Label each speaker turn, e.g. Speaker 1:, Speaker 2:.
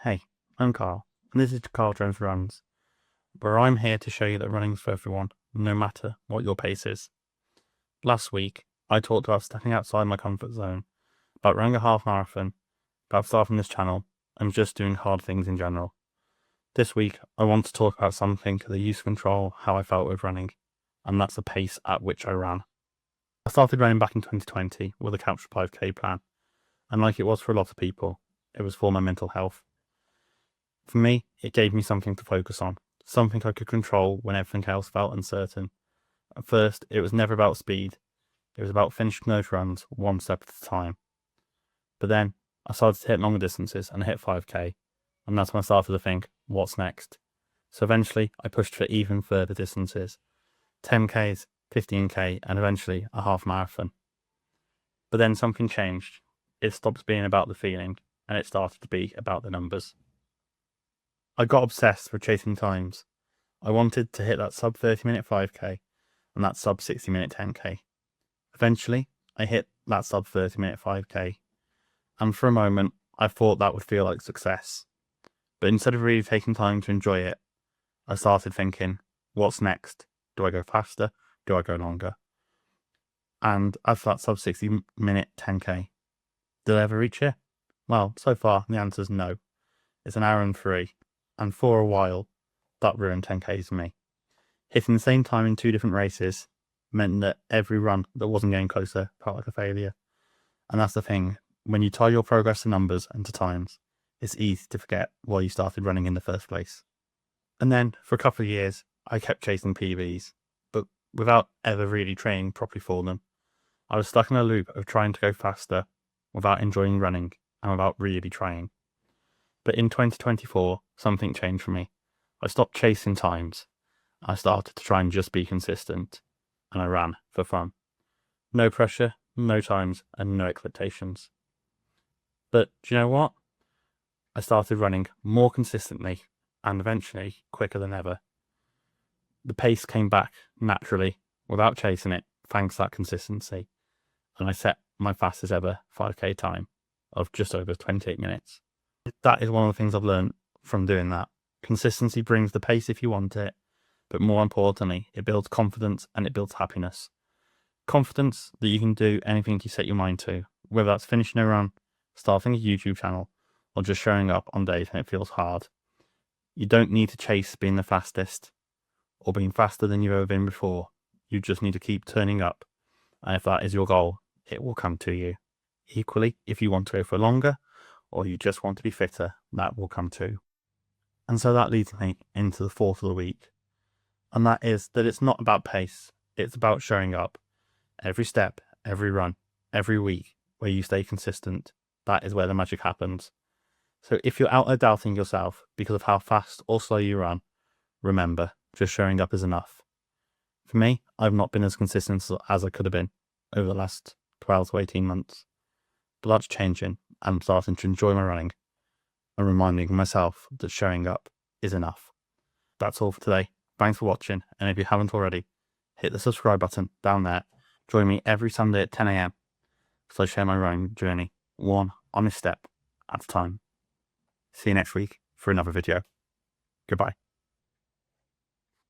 Speaker 1: Hey, I'm Carl, and this is Carl Jones Runs, where I'm here to show you that running's for everyone, no matter what your pace is. Last week, I talked about stepping outside my comfort zone, about running a half marathon, about starting this channel, and just doing hard things in general. This week, I want to talk about something that used to control how I felt with running, and that's the pace at which I ran. I started running back in 2020 with a Couch 5k plan, and like it was for a lot of people, it was for my mental health. For me, it gave me something to focus on, something I could control when everything else felt uncertain. At first, it was never about speed. It was about finishing those runs one step at a time. But then, I started to hit longer distances and hit 5k, and that's when I started to think, what's next? So eventually, I pushed for even further distances, 10k's, 15k, and eventually a half marathon. But then something changed. It stopped being about the feeling, and it started to be about the numbers. I got obsessed with chasing times. I wanted to hit that sub 30-minute 5k and that sub 60-minute 10k. Eventually, I hit that sub 30-minute 5k, and for a moment, I thought that would feel like success. But instead of really taking time to enjoy it, I started thinking, what's next? Do I go faster? Do I go longer? And as for that sub 60-minute 10k, did I ever reach it? Well, so far, the answer is no. It's an hour and 3. And for a while, that ruined 10k's for me. Hitting the same time in 2 different races meant that every run that wasn't getting closer felt like a failure. And that's the thing, when you tie your progress to numbers and to times, it's easy to forget why you started running in the first place. And then, for a couple of years, I kept chasing PBs, but without ever really training properly for them. I was stuck in a loop of trying to go faster without enjoying running and without really trying. But in 2024, something changed for me. I stopped chasing times. I started to try and just be consistent, and I ran for fun. No pressure, no times, and no expectations. But do you know what? I started running more consistently and eventually quicker than ever. The pace came back naturally without chasing it, thanks to that consistency, and I set my fastest ever 5k time of just over 28 minutes. That is one of the things I've learned from doing that. Consistency brings the pace if you want it, but more importantly, it builds confidence and it builds happiness. Confidence that you can do anything you set your mind to, whether that's finishing a run, starting a YouTube channel, or just showing up on days when it feels hard. You don't need to chase being the fastest or being faster than you've ever been before. You just need to keep turning up, and if that is your goal, it will come to you. Equally, if you want to go for longer, or you just want to be fitter, that will come too. And so that leads me into the fourth of the week. And that is that it's not about pace, it's about showing up. Every step, every run, every week, where you stay consistent, that is where the magic happens. So if you're out there doubting yourself because of how fast or slow you run, remember, just showing up is enough. For me, I've not been as consistent as I could have been over the last 12 to 18 months. But that's changing, and I'm starting to enjoy my running and reminding myself that showing up is enough. That's all for today. Thanks for watching, and if you haven't already, hit the subscribe button down there. Join me every Sunday at 10 AM as I share my running journey, one honest step at a time. See you next week for another video. Goodbye.